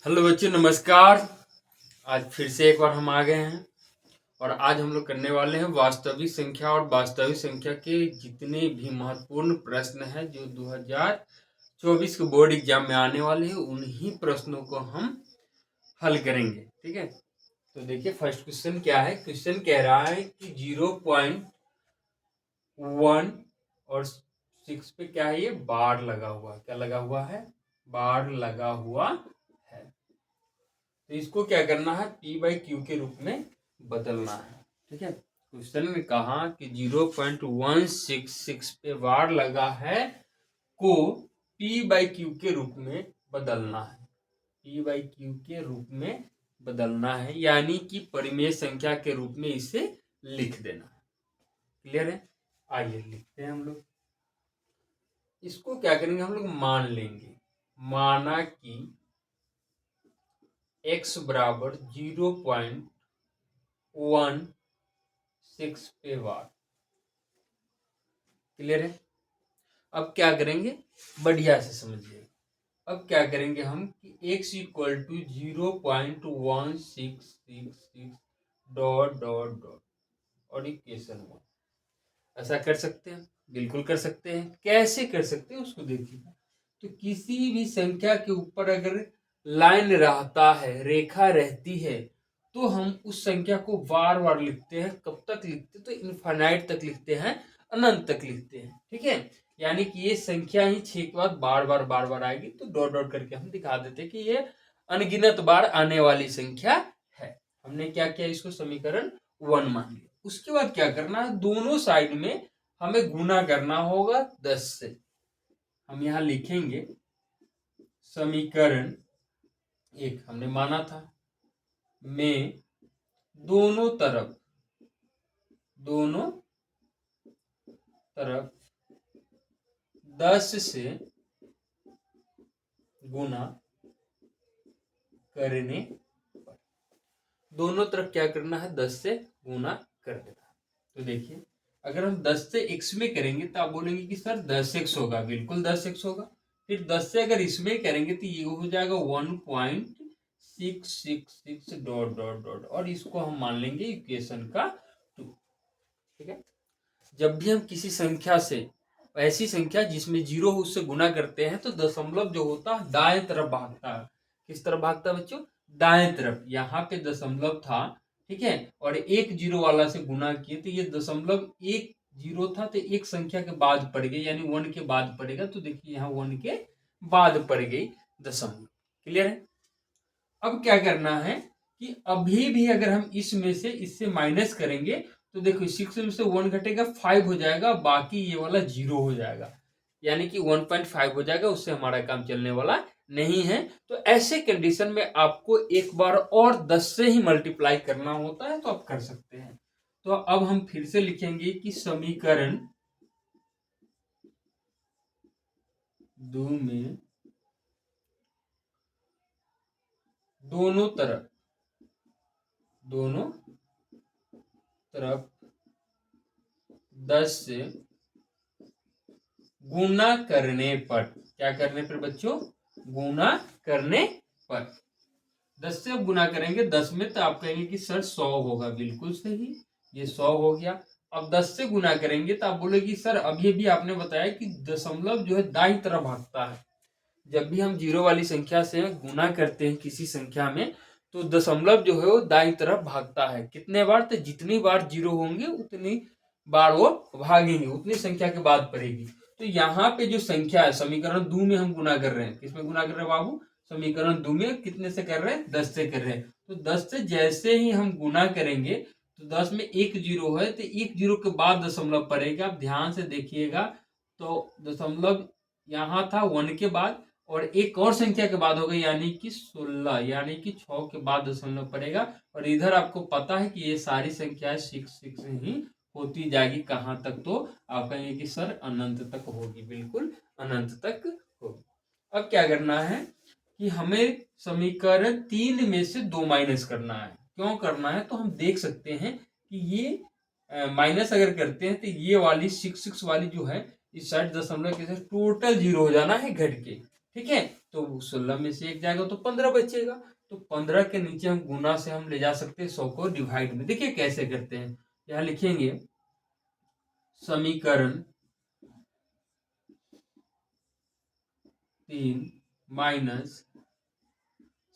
Hello बच्चों, नमस्कार। आज फिर से एक बार हम आ गए हैं और आज हम लोग करने वाले हैं वास्तविक संख्या और वास्तविक संख्या के जितने भी महत्वपूर्ण प्रश्न हैं जो 2024 के बोर्ड एग्जाम में आने वाले हैं उन्हीं प्रश्नों को हम हल करेंगे। ठीक है, तो देखिए फर्स्ट क्वेश्चन क्या है। क्वेश्चन कह रहा है कि 0.1 और 6 पे क्या है, ये बार लगा हुआ है। क्या लगा हुआ है? बार लगा हुआ है। तो इसको क्या करना है, p/q के रूप में बदलना है। ठीक है, क्वेश्चन में कहा कि 0.166 पे बार लगा है को p/q के रूप में बदलना है। p/q के रूप में बदलना है, यानी कि परिमेय संख्या के रूप में इसे लिख देना है। क्लियर है? आइए लिखते हैं हम लोग। इसको क्या करेंगे, हम लोग मान लेंगे। माना कि x बराबर 0.16 पे बार। क्लियर है? अब क्या करेंगे, बढ़िया से समझिए। अब क्या करेंगे हम कि x equal to 0.1666 dot dot dot और इक्वेशन 1। ऐसा कर सकते हैं, बिल्कुल कर सकते हैं। कैसे कर सकते हैं उसको देखिएगा। तो किसी भी संख्या के ऊपर अगर लाइन रहता है, रेखा रहती है, तो हम उस संख्या को बार बार लिखते हैं। कब तक लिखते हैं? तो इनफाइनाइट तक लिखते हैं, अनंत तक लिखते हैं। ठीक है, यानी कि ये संख्या ही 6 के बाद बार बार आएगी तो डॉट डॉट करके हम दिखा देते हैं कि ये अनगिनत बार आने वाली संख्या है। हमने क्या किया, इसको समीकरण 1 मान लिया। उसके बाद क्या करना है, दोनों साइड में हमें गुना करना होगा 10 से। हम यहां लिखेंगे समीकरण 1 हमने माना था में दोनों तरफ 10 से गुना करने पर। दोनों तरफ क्या करना है, 10 से गुना कर देना। तो देखिए, अगर हम 10 से x में करेंगे तो आप बोलेंगे कि सर 10x होगा। बिल्कुल 10x होगा। फिर 10 से अगर इसमें करेंगे तो ये हो जाएगा 1.666 डॉट डॉट डॉट और इसको हम मान लेंगे इक्वेशन का 2। ठीक है, जब भी हम किसी संख्या से, ऐसी संख्या जिसमें 0 हो उससे गुना करते हैं तो दशमलव जो होता है दाएं तरफ भागता है। किस तरफ भागता है बच्चों? दाएं तरफ। यहाँ पे दशमलव था, ठीक है, और एक 0 वाला से गुना किए तो ये दशमलव एक 0 था तो एक संख्या के बाद पड़ गई, यानी 1 के बाद पड़ेगा। तो देखिए यहाँ 1 के बाद पड़ गई दशमलव। क्लियर है? अब क्या करना है कि अभी भी अगर हम इसमें से इससे माइनस करेंगे तो देखो 6 में से 1 घटेगा, 5 हो जाएगा, बाकी ये वाला 0 हो जाएगा, यानी कि 1.5 हो जाएगा। उससे हमारा काम चलने वाला नहीं है। तो ऐसे कंडीशन में आपको एक बार और 10 से ही मल्टीप्लाई करना होता है, तो आप कर सकते हैं। तो अब हम फिर से लिखेंगे कि समीकरण 2 में दोनों तरफ 10 से गुना करने पर, क्या करने पर बच्चों? गुना करने पर। 10 से अब गुना करेंगे 10 में तो आप कहेंगे कि सर 100 होगा। बिल्कुल सही, ये 100 हो गया। अब 10 से गुना करेंगे तो आप बोलेगी सर अभी भी आपने बताया कि दशमलव जो है दाईं तरफ भागता है। जब भी हम 0 वाली संख्या से गुना करते हैं किसी संख्या में तो दशमलव जो है वो दाईं तरफ भागता है। कितने बार? तो जितनी बार 0 होंगे उतनी बार वो भागेंगे, उतनी संख्या के बाद पड़ेगी। तो यहाँ पे जो संख्या है समीकरण 2 में हम गुना कर रहे हैं। किसमें गुना कर रहे हैं बाबू? समीकरण 2 में। कितने से कर रहे हैं? 10 से कर रहे हैं। तो 10 से जैसे ही हम गुना करेंगे तो 10 में एक 0 है तो एक 0 के बाद दशमलव पड़ेगा। आप ध्यान से देखिएगा तो दशमलव यहाँ था 1 के बाद और एक और संख्या के बाद होगा, यानी कि 16, यानी कि 6 के बाद दशमलव पड़ेगा। और इधर आपको पता है कि ये सारी संख्याएं 6 ही होती जाएगी। कहां तक? तो आप कहेंगे कि सर अनंत तक होगी। बिल्कुल अनंत तक होगी। अब क्या करना है कि हमें समीकरण 3 में से 2 माइनस करना है। क्यों करना है? तो हम देख सकते हैं कि ये माइनस अगर करते हैं तो ये वाली 6 वाली जो है इस साइड दशमलव के साथ टोटल 0 हो जाना है घट के। ठीक है। तो 16 में से 1 जाएगा तो 15 बचेगा। तो 15 के नीचे हम गुना से हम ले जा सकते हैं 100 को डिवाइड में। देखिए कैसे करते हैं, यहाँ लिखेंगे समीकरण 3 माइनस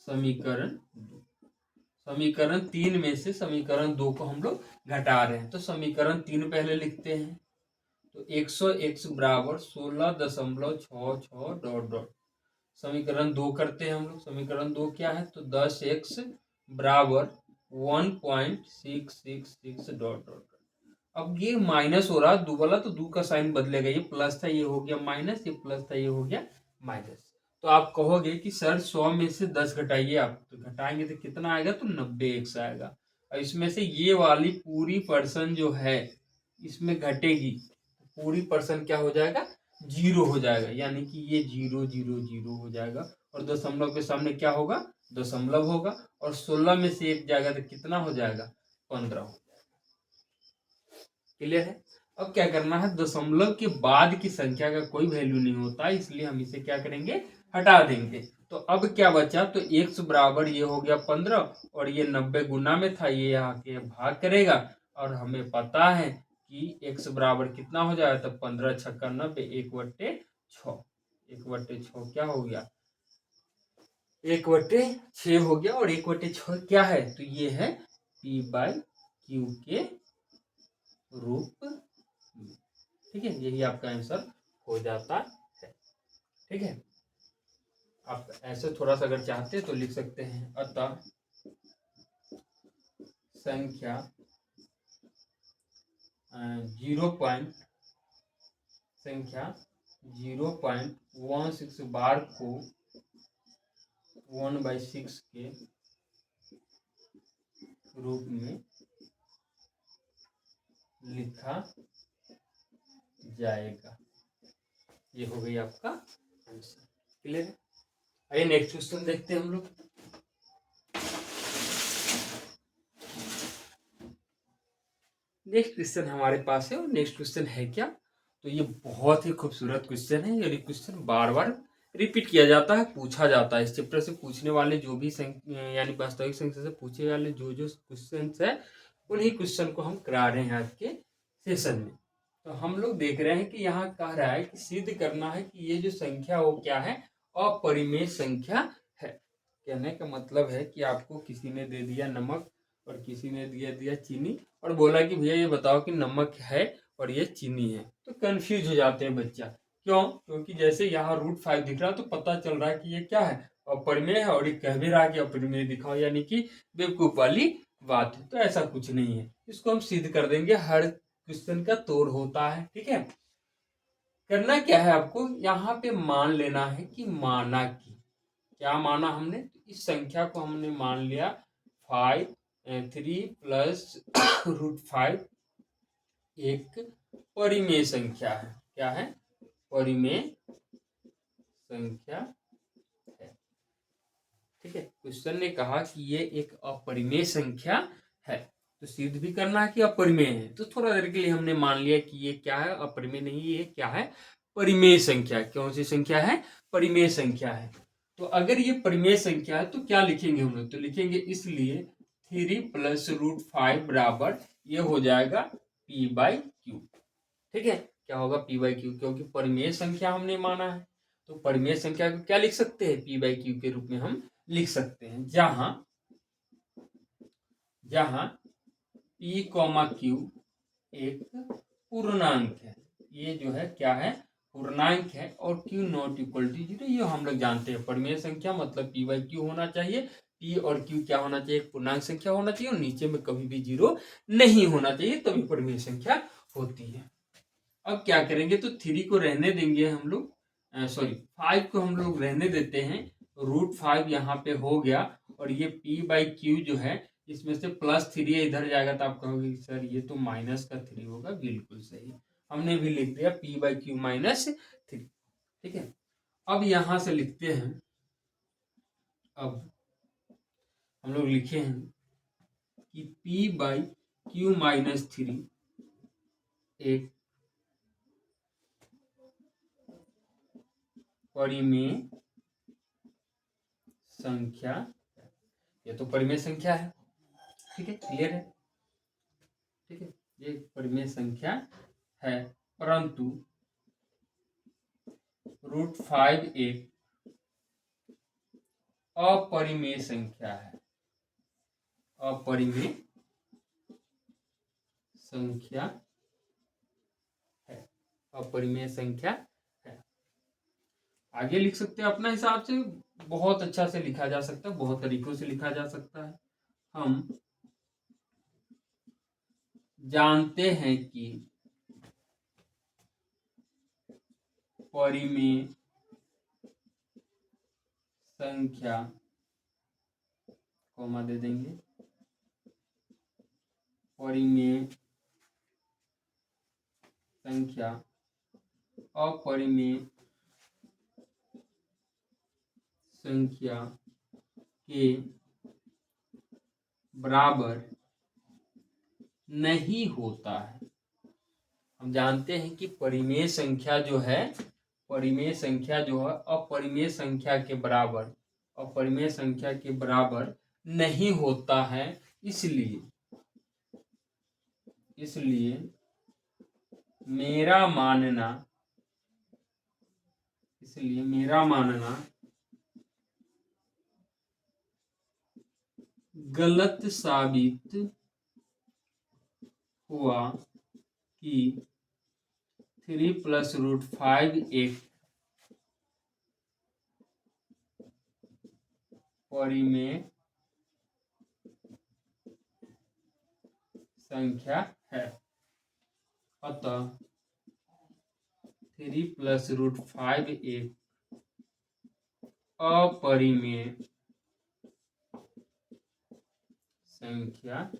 समीकरण 2। समीकरण 3 में से समीकरण 2 को हम लोग घटा रहे हैं, तो समीकरण 3 पहले लिखते हैं। तो 100x बराबर 16.66 डॉट डॉट। समीकरण 2 करते हैं हम लोग। समीकरण 2 क्या है, तो 10x बराबर 1.666 डॉट डॉट। अब ये माइनस हो रहा, दो वाला तो दो का साइन बदलेगा, ये प्लस था ये हो गया माइनस, ये प्लस था ये हो गया माइनस। तो आप कहोगे कि सर 100 में से 10 घटाइए, आप तो घटाएंगे तो कितना आएगा, तो 90x आएगा। और इसमें से ये वाली पूरी पर्सन जो है इसमें घटेगी, पूरी पर्सन क्या हो जाएगा, 0 हो जाएगा, यानी कि ये 0 0 0 हो जाएगा। और दशमलव के सामने क्या होगा, दशमलव होगा। और 16 में से 1 जाएगा तो कितना हो जाएगा, 15 हो जाएगा। क्लियर है। अब क्या करना है, दशमलव के बाद की संख्या का कोई वैल्यू नहीं होता, इसलिए हम इसे क्या करेंगे, हटा देंगे। तो अब क्या बचा, तो x बराबर ये हो गया 15 और ये 90 गुना में था, ये यहाँ के भाग करेगा। और हमें पता है कि x बराबर कितना हो जाएगा, तो 15 छक्का 90, 1/6। 1/6 क्या हो गया, 1/6 हो गया। और 1/6 क्या है, तो ये है p/q के रूप में। ठीक है, यही आपका आंसर हो जाता है। ठीक है, आप ऐसे थोड़ा सा अगर चाहते हैं तो लिख सकते हैं, अतः संख्या 0.16 बार को 1/6 के रूप में लिखा जाएगा। ये हो गई आपका आंसर। क्लियर है। आइए नेक्स्ट क्वेश्चन देखते हैं हम लोग। नेक्स्ट क्वेश्चन हमारे पास है, और नेक्स्ट क्वेश्चन है क्या, तो ये बहुत ही खूबसूरत क्वेश्चन है। ये क्वेश्चन बार बार रिपीट किया जाता है, पूछा जाता है। इस चैप्टर से पूछने वाले जो भी यानी वास्तविक संख्या से पूछे वाले जो जो क्वेश्चन है, उन्हीं क्वेश्चन को हम करा रहे हैं आज के सेशन में। तो हम लोग देख रहे हैं कि यहाँ कह रहा है कि सिद्ध करना है कि ये जो संख्या वो क्या है, अपरिमेय संख्या है। कहने का मतलब है कि आपको किसी ने दे दिया नमक और किसी ने दिया चीनी, और बोला कि भैया ये बताओ कि नमक है और ये चीनी है, तो कंफ्यूज हो जाते हैं बच्चा। क्यों, क्योंकि जैसे यहाँ √5 दिख रहा तो पता चल रहा है कि ये क्या है, अपरिमेय है, और ये कह भी रहा है कि अपरिमेय दिखाओ, यानी कि बेवकूफ वाली बात है। तो ऐसा कुछ नहीं है, इसको हम सिद्ध कर देंगे। हर क्वेश्चन का तोड़ होता है। ठीक है, करना क्या है आपको, यहाँ पे मान लेना है कि माना कि क्या माना हमने, तो इस संख्या को हमने मान लिया 3 + √5 एक परिमेय संख्या है। क्या है, परिमेय संख्या है। ठीक है, क्वेश्चन ने कहा कि ये एक अपरिमेय संख्या है, तो सिद्ध भी करना है कि अपरिमेय है। तो थोड़ा देर के लिए हमने मान लिया कि ये क्या है, अपरिमेय नहीं, ये क्या है, परिमेय संख्या। कौन सी संख्या है, परिमेय संख्या है। तो अगर ये परिमेय संख्या है तो क्या लिखेंगे हम लोग, तो लिखेंगे इसलिए 3 + √5 बराबर ये हो जाएगा p/q। ठीक है, क्या होगा, p/q, क्योंकि परिमेय संख्या हमने माना है। तो परिमेय संख्या को क्या लिख सकते हैं, p/q के रूप में हम लिख सकते हैं, जहां p, q एक पूर्णांक है। ये जो है क्या है, पूर्णांक है, और q ≠ 0, ये हम लोग जानते हैं। परिमेय संख्या मतलब p/q होना चाहिए। p और q क्या होना चाहिए, पूर्णांक संख्या होना चाहिए, और नीचे में कभी भी 0 नहीं होना चाहिए, तभी परिमेय संख्या होती है। अब क्या करेंगे, तो 3 को रहने देंगे हम लोग, 5 को हम लोग रहने देते हैं। √5 यहाँ पे हो गया, और ये p/q जो है इसमें से +3 इधर जाएगा, तो आप कहोगे सर ये तो -3 होगा। बिल्कुल सही, हमने भी लिख दिया p/q -3। ठीक है, अब यहां से लिखते हैं, अब हम लोग लिखे हैं कि p/q -3 एक परिमेय संख्या, ये तो परिमेय संख्या है, ठीक है, क्लियर है, ठीक है, ये परिमेय संख्या है, परंतु √5 एक अपरिमेय संख्या है, अपरिमेय संख्या है, अपरिमेय संख्या है। आगे लिख सकते हैं अपना हिसाब से, बहुत अच्छा से लिखा जा सकता है, बहुत तरीकों से लिखा जा सकता है। हम जानते हैं कि परिमेय संख्या, कॉमा दे देंगे, परिमेय संख्या अपरिमेय संख्या के बराबर नहीं होता है। हम जानते हैं कि परिमेय संख्या जो है, परिमेय संख्या जो है अपरिमेय संख्या के बराबर, अपरिमेय संख्या के बराबर नहीं होता है, इसलिए मेरा मानना गलत साबित हुआ कि 3 + √5 एक परिमेय संख्या है। अतः 3 + √5 एक अपरिमेय संख्या।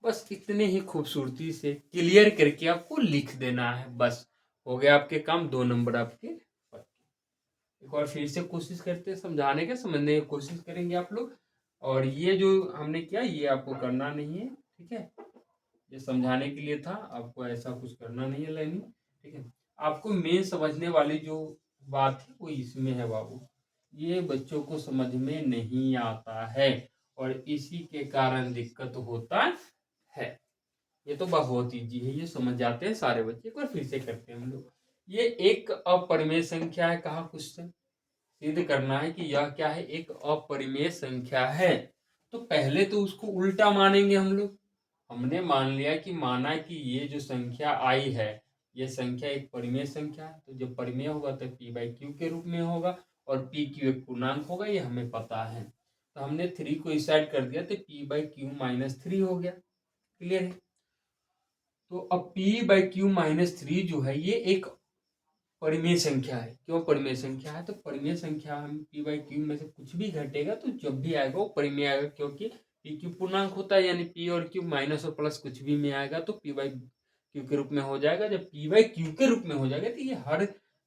बस इतने ही खूबसूरती से क्लियर करके आपको लिख देना है, बस हो गया आपके काम, 2 नंबर आपके। एक बार फिर से कोशिश करते हैं समझाने के, समझने की कोशिश करेंगे आप लोग। और ये जो हमने किया ये आपको करना नहीं है, ठीक है, ये समझाने के लिए था, आपको ऐसा कुछ करना नहीं है लाइनिंग, ठीक है। आपको मेन समझने वाली जो बात है वो इसमें है बाबू, ये बच्चों को समझ में नहीं आता है और इसी के कारण दिक्कत होता है। ये तो बहुत ईजी है, ये समझ जाते हैं सारे बच्चे। एक बार फिर से करते हैं हम लोग। ये एक अपरिमेय संख्या है, कहा क्वेश्चन सिद्ध करना है कि यह क्या है, एक अपरिमेय संख्या है। तो पहले तो उसको उल्टा मानेंगे हम लोग। हमने मान लिया कि माना कि ये जो संख्या आई है, ये संख्या एक परिमेय संख्या है, तो जब परिमेय होगा तो p/q के रूप में होगा, और pq एक पूर्णांक होगा, ये हमें पता है। तो हमने 3 को इस साइड कर दिया तो p/q - 3 हो गया, क्लियर है। तो अब p/q - 3 जो है ये एक परिमेय संख्या है। क्यों परिमेय संख्या है? तो परिमेय संख्या हम p/q में से कुछ भी घटेगा तो जब भी आएगा वो परिमेय आएगा, क्योंकि pq पूर्णांक होता है, यानी p और q माइनस और प्लस कुछ भी में आएगा तो p/q के रूप में हो जाएगा। जब p/q के रूप में हो जाएगा तो ये हर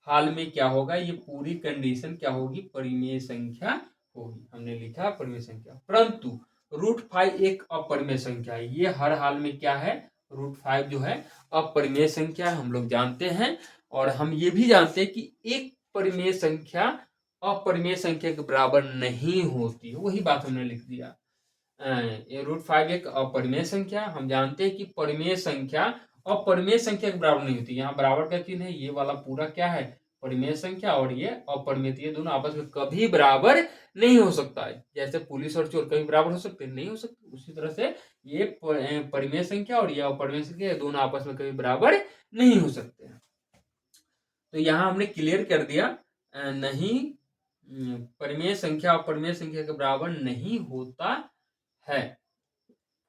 हाल में क्या होगा, ये पूरी कंडीशन क्या होगी, परिमेय संख्या होगी। हमने लिखा परिमेय संख्या, परंतु √5 एक अपरिमेय संख्या है। ये हर हाल में क्या है, √5 जो है अपरिमेय संख्या है, हम लोग जानते हैं। और हम ये भी जानते हैं कि एक परिमेय संख्या अपरिमेय संख्या के बराबर नहीं होती है, वही बात हमने लिख दिया। √5 एक अपरिमेय संख्या, हम जानते हैं कि परिमेय संख्या अपरिमेय संख्या के बराबर नहीं होती। यहाँ बराबर का चिन्ह है, ये वाला पूरा क्या है, परिमेय संख्या, और ये अपरिमेय, ये दोनों आपस में कभी बराबर नहीं हो सकता है। जैसे पुलिस और चोर कभी बराबर हो सकते नहीं हो सकते, उसी तरह से ये परिमेय संख्या और ये अपरिमेय संख्या, ये दोनों आपस में कभी बराबर नहीं हो सकते। तो यहाँ हमने क्लियर कर दिया, नहीं, परिमेय संख्या अपरिमेय संख्या के बराबर नहीं होता है,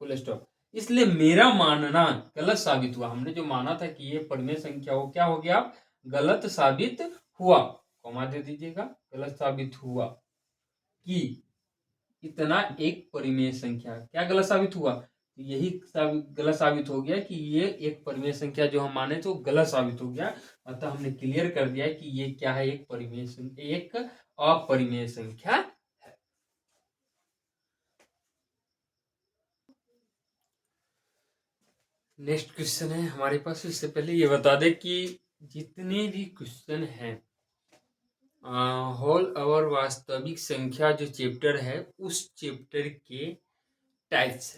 फुल स्टॉप। इसलिए मेरा मानना गलत साबित हुआ। हमने जो माना था कि ये परिमेय संख्या हो, क्या हो गया, गलत साबित हुआ, कॉमा दे दीजिएगा, गलत साबित हुआ कि इतना एक परिमेय संख्या। क्या गलत साबित हुआ, यही गलत साबित हो गया कि ये एक परिमेय संख्या जो हम माने तो गलत साबित हो गया। अतः हमने क्लियर कर दिया कि ये क्या है, एक परिमेय संख्या, एक अपरिमेय संख्या है। नेक्स्ट क्वेश्चन है हमारे पास। इससे पहले ये बता दें कि जितने भी क्वेश्चन हैं होल और वास्तविक संख्या जो चैप्टर है उस चैप्टर के टाइप्स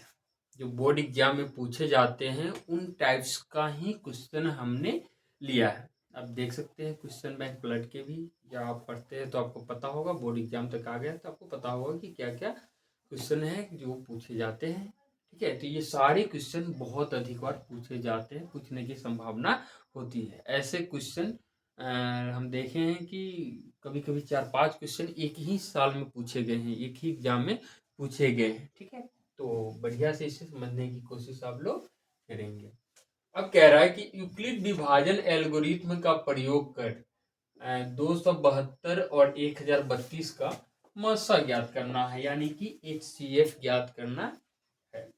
जो बोर्ड एग्जाम में पूछे जाते हैं उन टाइप्स का ही क्वेश्चन हमने लिया है। आप देख सकते हैं क्वेश्चन बैंक पलट के भी, या आप पढ़ते हैं तो आपको पता होगा, बोर्ड एग्जाम तक आ गया तो आपको पता होगा कि क्या क्या क्वेश्चन है जो पूछे जाते हैं। ठीक है, तो ये सारे क्वेश्चन बहुत अधिक बार पूछे जाते हैं, पूछने की संभावना होती है। ऐसे क्वेश्चन हम देखे हैं कि कभी कभी 4-5 क्वेश्चन एक ही साल में पूछे गए हैं, एक ही एग्जाम में पूछे गए हैं। ठीक है, तो बढ़िया से इसे समझने की कोशिश आप लोग करेंगे। अब कह रहा है कि यूक्लिड विभाजन एल्गोरिथ्म का प्रयोग कर 272 और 1032 का मसा ज्ञात करना है, यानी कि HCF ज्ञात करना है।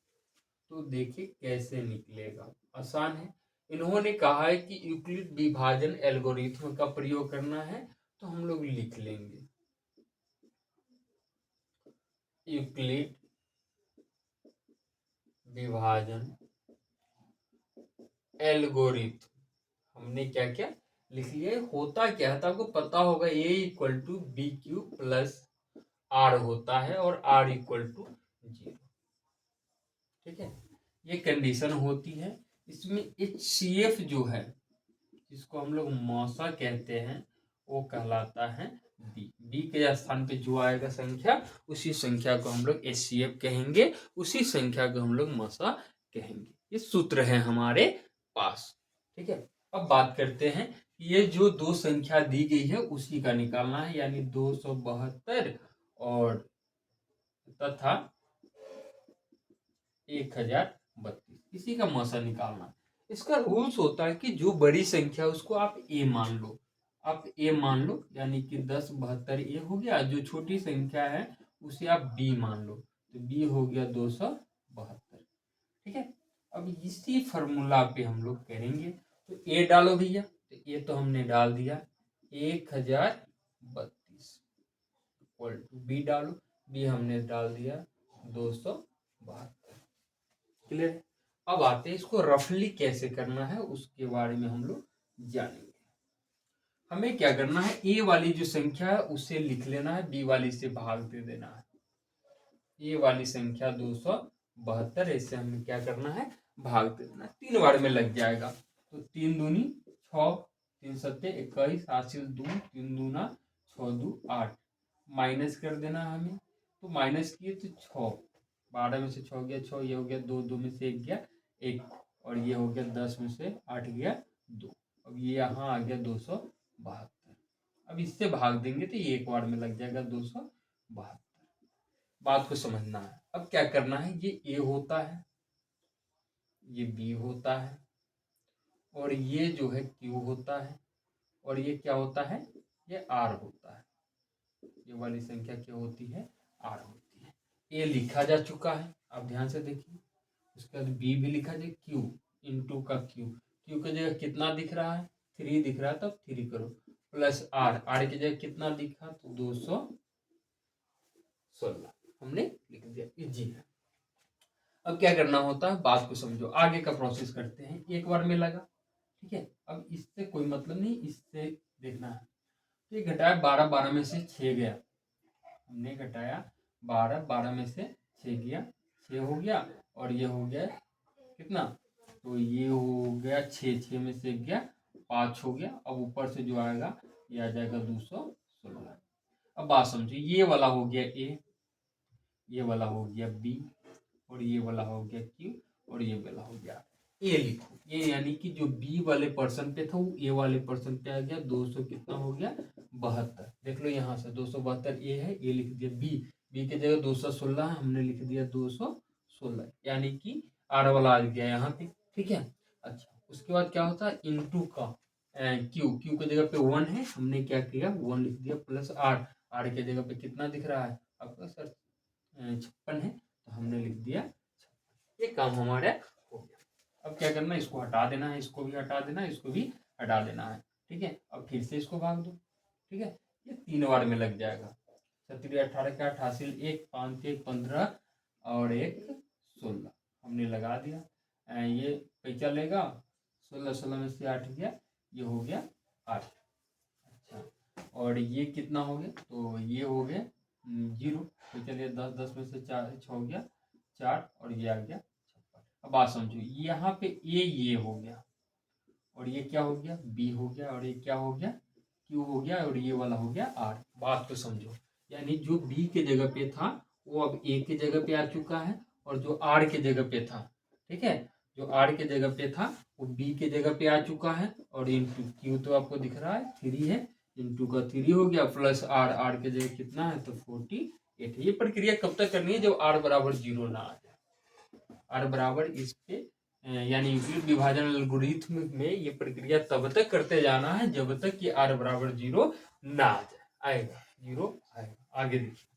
तो देखिए कैसे निकलेगा, आसान है। इन्होंने कहा है कि यूक्लिड विभाजन एल्गोरिथ्म का प्रयोग करना है, तो हम लोग लिख लेंगे यूक्लिड विभाजन एल्गोरिथ्म। हमने क्या क्या लिख लिया, होता क्या है तो आपको पता होगा, A equal to B Q plus R होता है और R इक्वल टू 0। ठीक है, ये कंडीशन होती है। इसमें HCF जो है जिसको हम लोग मौसा कहते हैं वो कहलाता है बी के स्थान पे जो आएगा संख्या, उसी संख्या को हम लोग HCF कहेंगे, उसी संख्या को हम लोग मौसा कहेंगे। ये सूत्र है हमारे पास। ठीक है, अब बात करते हैं ये जो दो संख्या दी गई है उसी का निकालना है, यानी 272 और तथा 1032, इसी का मौसा निकालना। इसका रूल्स होता है कि जो बड़ी संख्या उसको आप ए मान लो, आप ए मान लो, यानी कि 1072 ए हो गया। जो छोटी संख्या है उसे आप बी मान लो, तो बी हो गया 272। ठीक है, अब इसी फॉर्मूला पे हम लोग करेंगे, तो ए डालो भैया, तो ए तो हमने डाल दिया 1032, इक्वल टू बी डालो, बी हमने डाल दिया 272। क्लियर है। अब आते हैं इसको रफली कैसे करना है, उसके बारे में हम लोग जानेंगे। हमें क्या करना है, ए वाली जो संख्या है उसे लिख लेना है, बी वाली से भाग दे देना है। ए वाली संख्या 272, इससे हमें क्या करना है, भाग दे देना है। 3 बार में लग जाएगा, तो 3 दूनी 6, 3 सत्ते 21, हासिल 2, 3 दूना 6 2 8, माइनस कर देना है हमें। तो माइनस किए तो 6, 12 में से 6 गया 6, ये हो गया 2, 2 में से 1 गया 1, और ये हो गया 10 में से 8 गया 2। अब ये यहाँ आ गया 272। अब इससे भाग देंगे तो ये एक बार में लग जाएगा 272। बात को समझना है। अब क्या करना है, ये ए होता है, ये बी होता है, और ये जो है क्यू होता है, और ये क्या होता है, ये आर होता है। ये वाली संख्या क्या होती है, आर होती है। ए लिखा जा चुका है, आप ध्यान से देखिए। उसके बाद बी भी लिखा जाए, क्यू इंटू का क्यू, क्यू की जगह कितना दिख रहा है, 3 दिख रहा है, तब 3 करो, प्लस आर, आर की जगह कितना दिखा, तो 216 हमने लिख दिया, इजी है। अब क्या करना होता है, बात को समझो, आगे का प्रोसेस करते हैं। एक बार में लगा, ठीक है, अब इससे कोई मतलब नहीं, इससे देखना है। तो ये घटाया 12, 12 में से 6 गया, हमने घटाया 12, 12 में से 6 गया, 6 हो गया, और ये हो गया कितना, तो ये हो गया 6, 6 में से गया 5 हो गया। अब ऊपर से जो आएगा ये आ जाएगा 216। अब बात समझो, ये वाला हो गया ए, ये वाला हो गया बी, और ये वाला हो गया क्यू, और ये वाला हो गया ए। लिखो ये, यानी कि जो बी वाले पर्सन पे था वो ए वाले पर्सन पे आ गया, 200 कितना हो गया 72। देख लो यहाँ से 272 ए है, ए लिख दिया, बी बी की जगह 216 है, हमने लिख दिया 216, यानी कि आर वाला आ गया यहाँ पे। ठीक है, अच्छा उसके बाद क्या होता है, इंटू का क्यू, क्यू की जगह पे 1 है, हमने क्या किया 1 लिख दिया, प्लस आर, आर की जगह पे कितना दिख रहा है आपका सर, 56 है, तो हमने लिख दिया 56। ये काम हमारा हो गया। अब क्या करना है, इसको हटा देना है, इसको भी हटा देना है, इसको भी हटा देना है। ठीक है, अब फिर से इसको भाग दो। ठीक है, ये 3 बार में लग जाएगा। 17 18 का 88, 1 5 1 15 और 1 16 हमने लगा दिया। ये पैसा लेगा 16, 16 में से 8 गया, ये हो गया 8। अच्छा, और ये कितना हो गया, तो ये हो गया 0। तो चलिए 10 10 में से 4 6 हो गया 4 और ये आ गया 56। अब बात समझो, यहाँ पे ये हो गया और ये क्या हो गया बी हो गया और ये क्या हो गया क्यू हो गया और ये वाला हो गया आर। बात को समझो, यानी जो बी के जगह पे था वो अब ए के जगह पे आ चुका है और जो आर के जगह पे था, ठीक है, जो आर के जगह पे था वो बी के जगह पे आ चुका है और इंटू क्यू तो आपको दिख रहा है 3 है, इंटू का 3 हो गया प्लस आर, आर के जगह कितना है तो 48 है। ये प्रक्रिया कब तक करनी है, जब आर बराबर 0 ना आ जाए। आर बराबर इस पे यानी यूक्लिड विभाजन एल्गोरिथ्म में ये प्रक्रिया तब तक करते जाना है जब तक कि आर बराबर 0 ना आ जाए। आएगा 0 आएगा। आगे देखिए,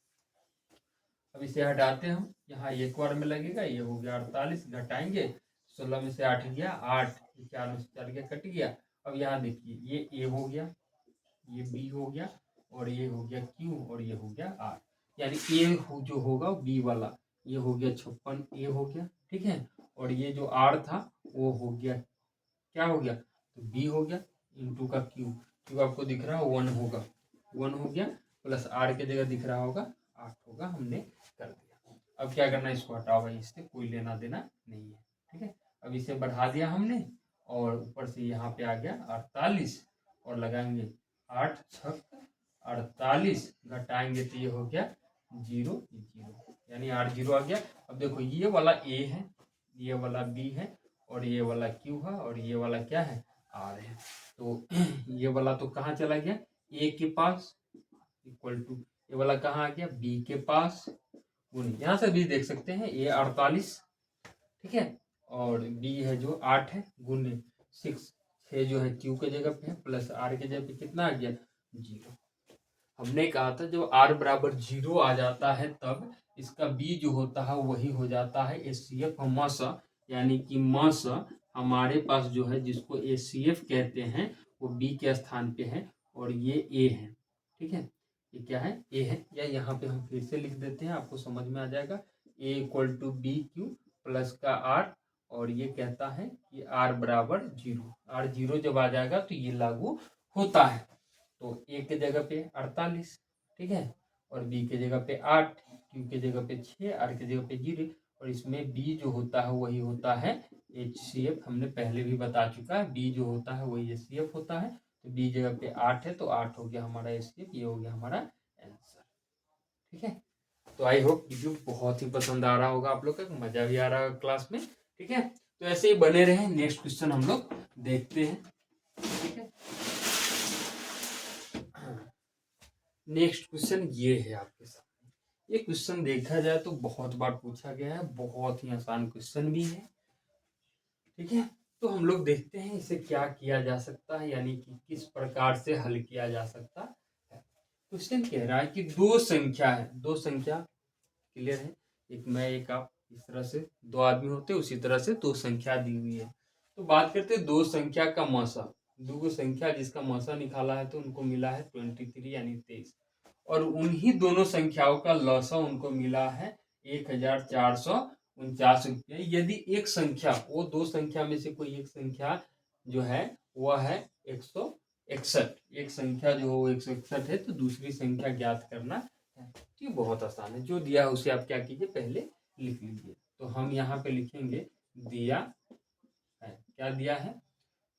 अब इसे हटाते हैं हम, यहाँ एक बार में लगेगा, ये हो गया 48, घटाएंगे 16 में से 8 गया 8, 4 में से 4 गया कट गया। अब यहाँ देखिए ये ए हो गया, ये बी हो गया और ये हो गया क्यू और ये हो गया आर, यानी ए जो होगा बी वाला ये हो गया 56 ए हो गया, ठीक है, और ये जो आर था वो हो गया क्या हो गया तो बी हो गया इंटू का क्यू, क्यू आपको दिख रहा है 1 होगा, 1 हो गया प्लस आर के जगह दिख रहा होगा 8 होगा, हमने कर दिया। अब क्या करना है, इसको हटाओ भाई, इससे कोई लेना देना नहीं है, ठीक है। अब इसे बढ़ा दिया हमने और ऊपर से यहाँ पे आ गया 48 और लगाएंगे 8 6 48, घटाएंगे तो ये हो गया 0 0, यानी 8 0 आ गया। अब देखो ये वाला ए है, ये वाला बी है और ये वाला क्यू है और ये वाला क्या है आर है। तो ये वाला तो कहाँ चला गया ए के पास इक्वल टू, ये वाला कहाँ आ गया बी के पास, यहाँ से भी देख सकते हैं ए 48, ठीक है, और बी है जो 8 है गुने 6, 6 जो है क्यू के जगह पे है प्लस आर के जगह पे कितना आ गया 0। हमने कहा था जब आर बराबर 0 आ जाता है तब इसका बी जो होता है वही हो जाता है एचसीएफ मस, यानी कि मस हमारे पास जो है जिसको एचसीएफ कहते हैं वो बी के स्थान पे है और ये ए है, ठीक है, ये क्या है ए है, या यहाँ पे हम फिर से लिख देते हैं आपको समझ में आ जाएगा, a equal to B Q plus का आर और ये कहता है कि आर बराबर 0, आर 0 जब आ जाएगा तो ये लागू होता है। तो ए के जगह पे 48, ठीक है, और बी के जगह पे 8, क्यू के जगह पे 6, आर के जगह पे 0 और इसमें बी जो होता है वही होता है एचसीएफ, हमने पहले भी बता चुका है बी जो होता है वही एचसीएफ होता है। तो बी जगह पे 8 है तो 8 हो गया हमारा एचसीएफ, ये हो गया हमारा आंसर, ठीक है। तो आई होप वीडियो बहुत ही पसंद आ रहा होगा आप लोग का, मजा भी आ रहा होगा क्लास में, ठीक है। तो ऐसे ही बने रहे, नेक्स्ट क्वेश्चन हम लोग देखते हैं, ठीक है। नेक्स्ट क्वेश्चन ये है आपके सामने, ये क्वेश्चन देखा जाए तो बहुत बार पूछा गया है, बहुत ही आसान क्वेश्चन भी है, ठीक है। तो हम लोग देखते हैं इसे क्या किया जा सकता है, यानी कि किस प्रकार से हल किया जा सकता है। क्वेश्चन कह रहा है कि दो संख्या है, दो संख्या क्लियर है, एक मैं एक आप, इस तरह से दो आदमी होते उसी तरह से दो संख्या दी हुई है। तो बात करते हैं दो संख्या का मौसा, दो संख्या जिसका मौसा निकाला है तो उनको मिला है 23 यानी 23 और उन्हीं दोनों संख्याओं का लौसा उनको मिला है 1449 रुपये। यदि एक संख्या, वो दो संख्या में से कोई एक संख्या जो है वह है 161, एक संख्या जो हो 161 है तो दूसरी संख्या ज्ञात करना है। ये बहुत आसान है, जो दिया है उसे आप क्या कीजिए पहले लिख लीजिए। तो हम यहाँ पे लिखेंगे दिया है, क्या दिया है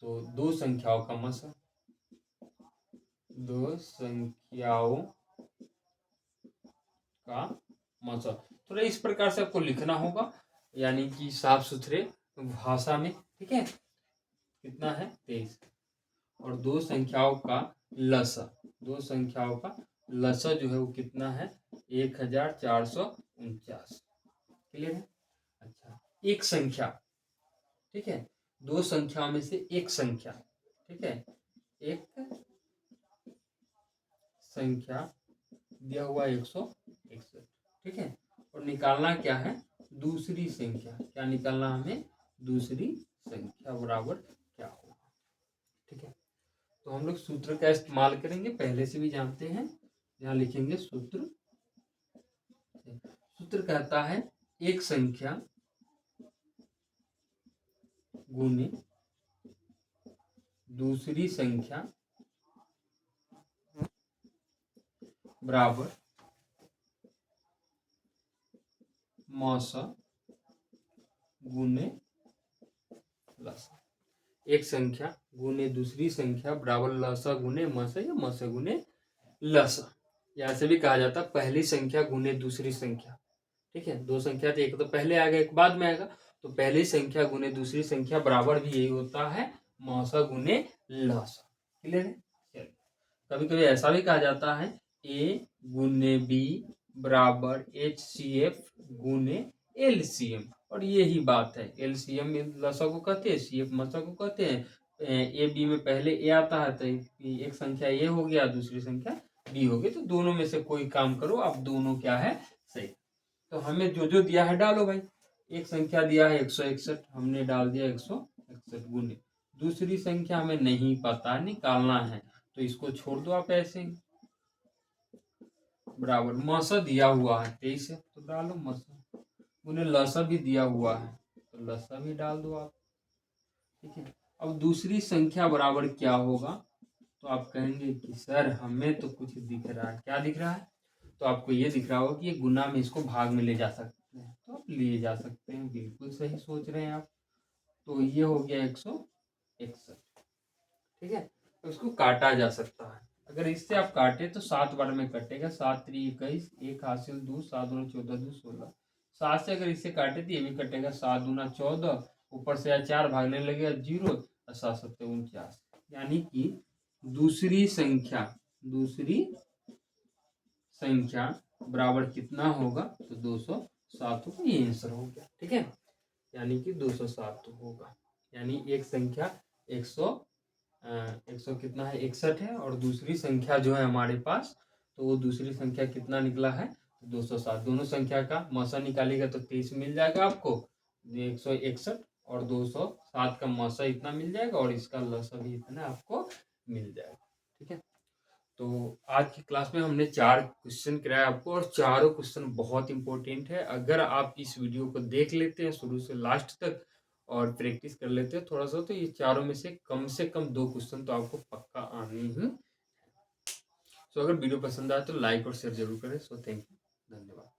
तो दो संख्याओं का मसा, दो संख्याओं का मसा, थोड़ा इस प्रकार से आपको लिखना होगा, यानी कि साफ सुथरे भाषा में, ठीक है। कितना है 23 और दो संख्याओं का लसा, दो संख्याओं का लसा जो है वो कितना है 1449, क्लियर है। अच्छा, एक संख्या, ठीक है, दो संख्याओं में से एक संख्या, ठीक है, एक संख्या दिया हुआ 161, ठीक है, और निकालना क्या है दूसरी संख्या, क्या निकालना हमें दूसरी संख्या बराबर क्या होगा, ठीक है। तो हम लोग सूत्र का इस्तेमाल करेंगे, पहले से भी जानते हैं, यहाँ लिखेंगे सूत्र, सूत्र कहता है एक संख्या गुने दूसरी संख्या बराबर मौसा गुने लसा। एक संख्या गुने दूसरी संख्या बराबर लसा गुने मसा या मसा गुने लसा। यहाँ से भी कहा जाता है पहली संख्या गुने दूसरी संख्या। ठीक है, दो संख्या थी, एक तो पहले आएगा एक बाद में आएगा, तो पहली संख्या गुने दूसरी संख्या बराबर भी यही होता है मौसा गुने लसा। क्लियर है? चलिए, कभी कभी ऐसा भी कहा जाता है ए गुने बी बराबर HCF गुने LCM, और यही बात है। LCM लसा को कहते हैं, CF मसा को कहते हैं। ए बी में पहले ए आता है तो एक संख्या ए हो गया, दूसरी संख्या बी हो गई, तो दोनों में से कोई काम करो, आप दोनों क्या है सही। तो हमें जो जो दिया है डालो भाई। एक संख्या दिया है 161, हमने डाल दिया 161 गुने। दूसरी संख्या हमें नहीं पता, निकालना है, तो इसको छोड़ दो आप ऐसे ही। बराबर मसा दिया हुआ है 23 है, तो डालो मसा गुने लसा भी दिया हुआ है, तो लसा भी डाल दो आप। ठीक है, अब दूसरी संख्या बराबर क्या होगा, तो आप कहेंगे कि सर हमें तो कुछ दिख रहा है। क्या दिख रहा है? तो आपको ये दिख रहा होगा कि ये गुना में इसको भाग में ले जा सकते हैं, तो आप ले जा सकते हैं। बिल्कुल सही सोच रहे हैं आप। तो ये हो गया 161। ठीक है, तो इसको काटा जा सकता है। अगर इससे आप काटे तो 7 बार में कटेगा। 7 3 21, 1 हासिल 2, 7 दूना 14, 2 16। 7 से अगर इससे काटे तो ये भी कटेगा। 7 दूना 14, ऊपर से 4 भागने लगेगा 0, और 7 7 49। यानी कि दूसरी संख्या बराबर कितना होगा, तो 207 होगा। ये आंसर हो गया। ठीक है, यानी कि 207 होगा। यानी एक संख्या 100 कितना है 61 है, और दूसरी संख्या जो है हमारे पास, तो वो दूसरी संख्या कितना निकला है, 207। दोनों संख्या का मौसा निकालेगा तो 23 मिल जाएगा आपको, 161, और 207 का मौसा इतना मिल जाएगा, और इसका लसा भी इतना आपको मिल जाएगा। ठीक है, तो आज की क्लास में हमने 4 क्वेश्चन कराया आपको, और चारों क्वेश्चन बहुत इंपॉर्टेंट है। अगर आप इस वीडियो को देख लेते हैं शुरू से लास्ट तक और प्रैक्टिस कर लेते हैं थोड़ा सा, तो ये चारों में से कम 2 क्वेश्चन तो आपको पक्का आने ही। सो अगर वीडियो पसंद आए तो लाइक और शेयर जरूर करें। सो थैंक यू, धन्यवाद।